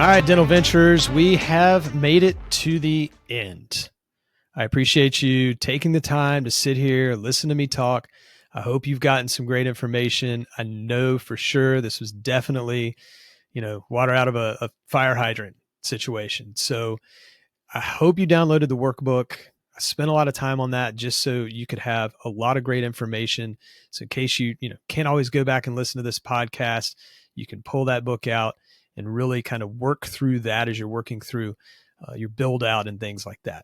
All right, Dental Venturers, we have made it to the end. I appreciate you taking the time to sit here, listen to me talk. I hope you've gotten some great information. I know for sure this was definitely, water out of a fire hydrant situation. So I hope you downloaded the workbook. I spent a lot of time on that just so you could have a lot of great information. So in case you can't always go back and listen to this podcast, you can pull that book out and really kind of work through that as you're working through your build out and things like that.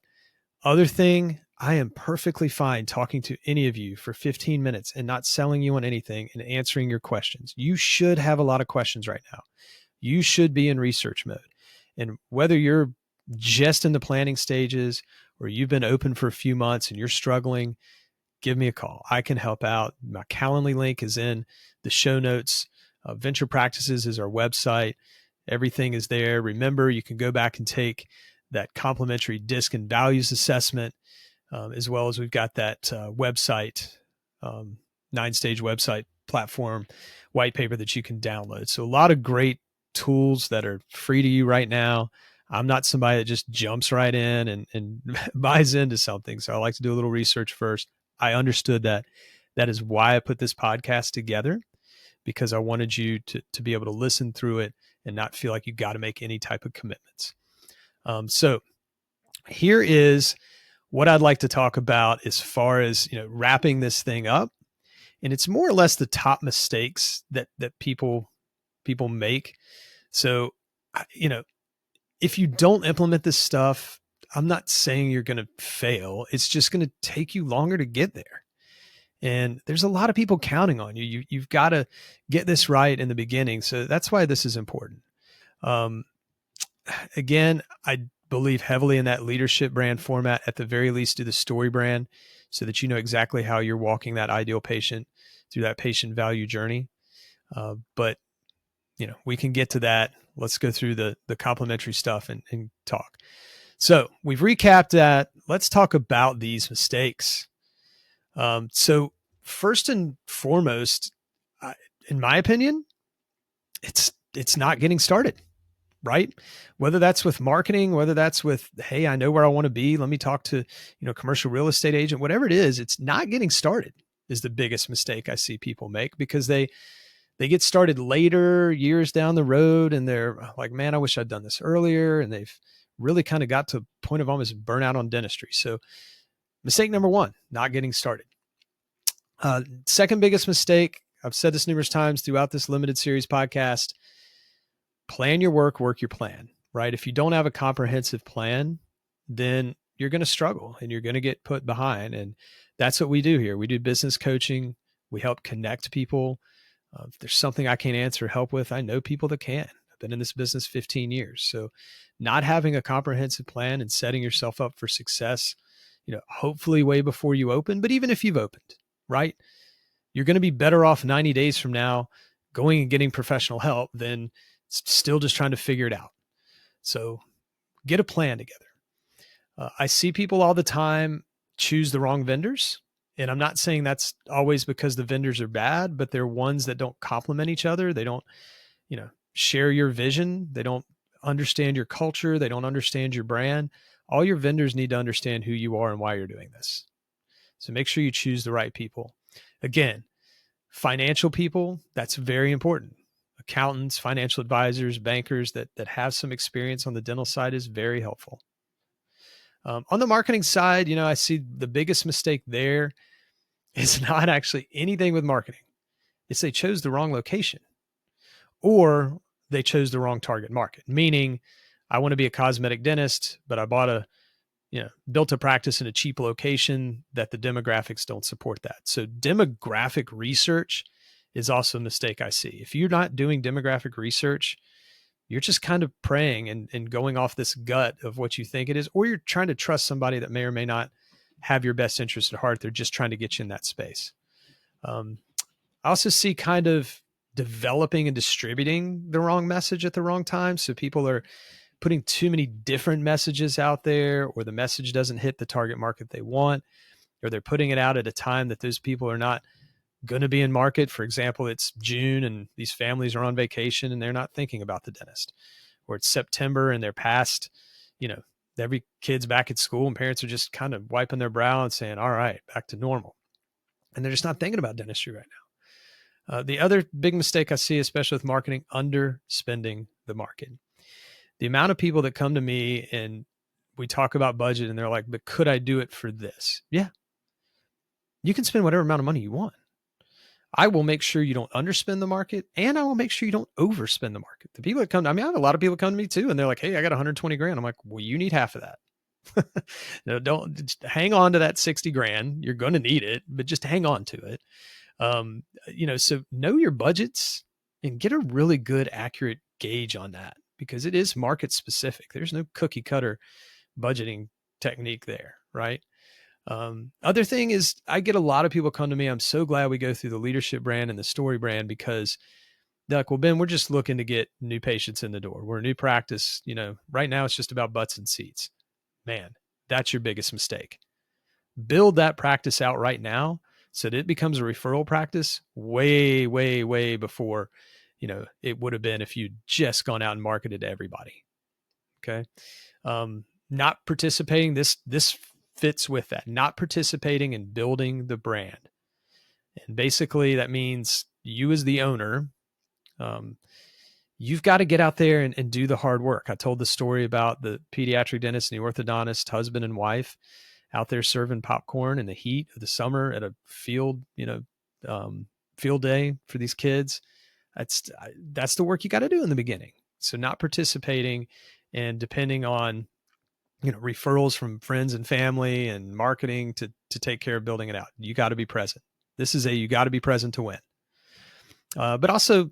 Other thing, I am perfectly fine talking to any of you for 15 minutes and not selling you on anything and answering your questions. You should have a lot of questions right now. You should be in research mode. And whether you're just in the planning stages or you've been open for a few months and you're struggling, give me a call. I can help out. My Calendly link is in the show notes. Venture Practices is our website. Everything is there. Remember, you can go back and take that complimentary DISC and values assessment, as well as we've got that website, 9-stage website platform white paper that you can download. So a lot of great tools that are free to you right now. I'm not somebody that just jumps right in and buys into something. So I like to do a little research first. I understood that. That is why I put this podcast together, because I wanted you to be able to listen through it and not feel like you got to make any type of commitments. So here is what I'd like to talk about as far as, wrapping this thing up. And it's more or less the top mistakes that people make. So, if you don't implement this stuff, I'm not saying you're going to fail. It's just going to take you longer to get there. And there's a lot of people counting on you. You've got to get this right in the beginning. So that's why this is important. Again, I believe heavily in that leadership brand format. At the very least, do the story brand so that you know exactly how you're walking that ideal patient through that patient value journey. But we can get to that. Let's go through the complimentary stuff and talk. So we've recapped that. Let's talk about these mistakes. So first and foremost, in my opinion, it's not getting started, right? Whether that's with marketing, whether that's with, hey, I know where I want to be. Let me talk to, commercial real estate agent, whatever it is, it's not getting started is the biggest mistake I see people make, because they get started later, years down the road, and they're like, man, I wish I'd done this earlier. And they've really kind of got to a point of almost burnout on dentistry. So mistake number one, not getting started. Second biggest mistake, I've said this numerous times throughout this limited series podcast, plan your work your plan, right? If you don't have a comprehensive plan, then you're going to struggle and you're going to get put behind. And that's what we do here. We do business coaching. We help connect people. If there's something I can't answer or help with, I know people that can. I've been in this business 15 years. So not having a comprehensive plan and setting yourself up for success, hopefully way before you open, but even if you've opened, right? You're going to be better off 90 days from now going and getting professional help than still just trying to figure it out. So get a plan together. I see people all the time choose the wrong vendors. And I'm not saying that's always because the vendors are bad, but they're ones that don't complement each other. They don't, share your vision. They don't understand your culture. They don't understand your brand. All your vendors need to understand who you are and why you're doing this. So make sure you choose the right people. Again, financial people, that's very important. Accountants, financial advisors, bankers that have some experience on the dental side is very helpful. On the marketing side, I see the biggest mistake there is not actually anything with marketing. It's they chose the wrong location or they chose the wrong target market, meaning I want to be a cosmetic dentist, but I built a practice in a cheap location that the demographics don't support that. So demographic research is also a mistake I see. If you're not doing demographic research, you're just kind of praying and going off this gut of what you think it is, or you're trying to trust somebody that may or may not have your best interest at heart. They're just trying to get you in that space. I also see kind of developing and distributing the wrong message at the wrong time. So people are putting too many different messages out there, or the message doesn't hit the target market they want, or they're putting it out at a time that those people are not going to be in market. For example, it's June and these families are on vacation and they're not thinking about the dentist, or it's September and they're past, you know, every kid's back at school and parents are just kind of wiping their brow and saying, all right, back to normal. And they're just not thinking about dentistry right now. The other big mistake I see, especially with marketing, underspending the market. The amount of people that come to me and we talk about budget and they're like, but could I do it for this? Yeah. You can spend whatever amount of money you want. I will make sure you don't underspend the market, and I will make sure you don't overspend the market. The people that come, I mean, I have a lot of people come to me too, and they're like, hey, I got 120 grand. I'm like, well, you need half of that. No, don't hang on to that 60 grand. You're going to need it, but just hang on to it. So know your budgets and get a really good, accurate gauge on that, because it is market specific. There's no cookie cutter budgeting technique there, right? Other thing is, I get a lot of people come to me. I'm so glad we go through the leadership brand and the story brand, because they're like, well, Ben, we're just looking to get new patients in the door. We're a new practice. Right now it's just about butts and seats. Man, that's your biggest mistake. Build that practice out right now so that it becomes a referral practice way, way, way before, it would have been if you'd just gone out and marketed to everybody. Okay. Not participating, this fits with that, not participating in building the brand. And basically that means you as the owner, you've got to get out there and do the hard work. I told the story about the pediatric dentist and the orthodontist, husband and wife, out there serving popcorn in the heat of the summer at a field, field day for these kids. That's the work you got to do in the beginning. So not participating and depending on, referrals from friends and family and marketing to take care of building it out. You got to be present. You got to be present to win. But also,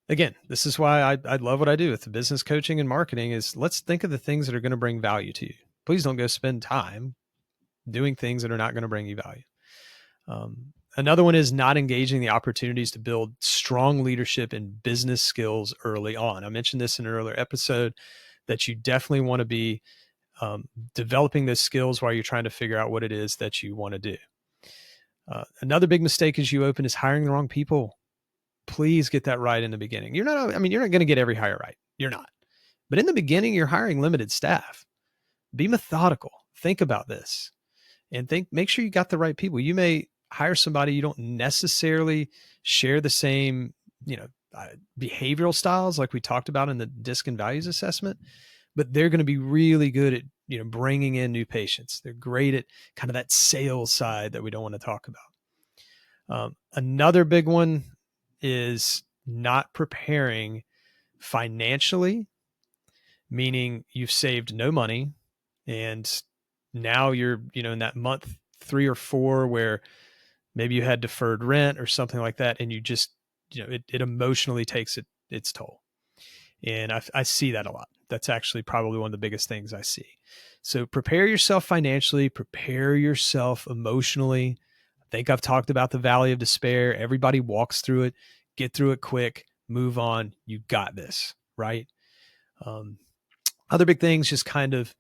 again, this is why I love what I do with the business coaching and marketing is let's think of the things that are going to bring value to you. Please don't go spend time doing things that are not going to bring you value. Another one is not engaging the opportunities to build strong leadership and business skills early on. I mentioned this in an earlier episode that you definitely want to be developing those skills while you're trying to figure out what it is that you want to do. Another big mistake as you open is hiring the wrong people. Please get that right in the beginning. You're not going to get every hire right. You're not. But in the beginning, you're hiring limited staff. Be methodical. Think about this and make sure you got the right people. You may hire somebody you don't necessarily share the same, behavioral styles like we talked about in the DISC and values assessment, but they're going to be really good at, bringing in new patients. They're great at kind of that sales side that we don't want to talk about. Another big one is not preparing financially, meaning you've saved no money and now you're, in that month 3 or 4 where maybe you had deferred rent or something like that. And you just, it emotionally takes its toll. And I see that a lot. That's actually probably one of the biggest things I see. So prepare yourself financially, prepare yourself emotionally. I think I've talked about the valley of despair. Everybody walks through it, get through it quick, move on. You got this, right? Other big things, just kind of,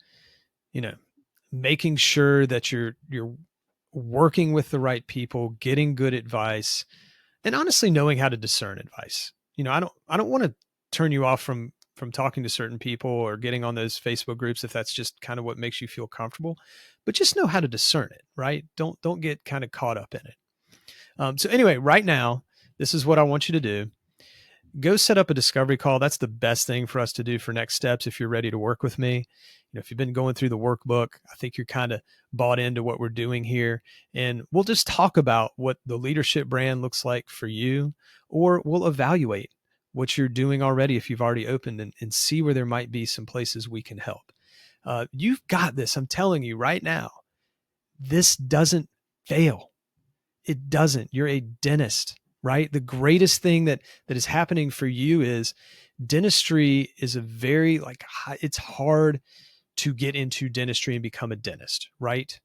making sure that you're working with the right people, getting good advice, and honestly knowing how to discern advice. I don't want to turn you off from talking to certain people or getting on those Facebook groups if that's just kind of what makes you feel comfortable, but just know how to discern it, right? Don't get kind of caught up in it. So anyway, right now, this is what I want you to do. Go set up a discovery call. That's the best thing for us to do for next steps. If you're ready to work with me, if you've been going through the workbook, I think you're kind of bought into what we're doing here. And we'll just talk about what the leadership brand looks like for you, or we'll evaluate what you're doing already if you've already opened and see where there might be some places we can help. You've got this. I'm telling you right now, this doesn't fail. It doesn't. You're a dentist, right? The greatest thing that is happening for you is dentistry is it's hard to get into dentistry and become a dentist, right?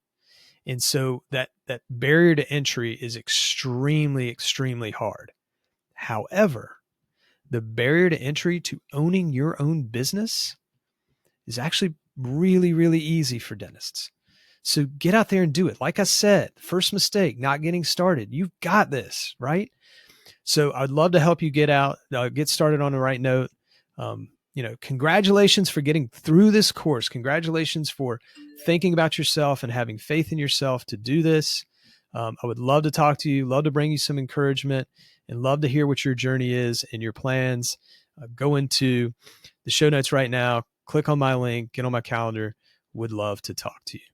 And so that barrier to entry is extremely, extremely hard. However, the barrier to entry to owning your own business is actually really, really easy for dentists. So get out there and do it. Like I said, first mistake, not getting started. You've got this, right? So I'd love to help you get started on the right note. congratulations for getting through this course. Congratulations for thinking about yourself and having faith in yourself to do this. I would love to talk to you, love to bring you some encouragement, and love to hear what your journey is and your plans. Go into the show notes right now, click on my link, get on my calendar. Would love to talk to you.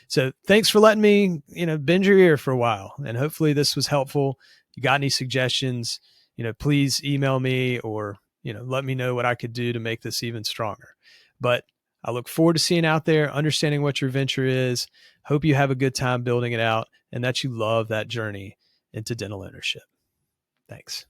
So thanks for letting me, bend your ear for a while. And hopefully this was helpful. You got any suggestions, please email me or, let me know what I could do to make this even stronger. But I look forward to seeing out there, understanding what your venture is. Hope you have a good time building it out and that you love that journey into dental ownership. Thanks.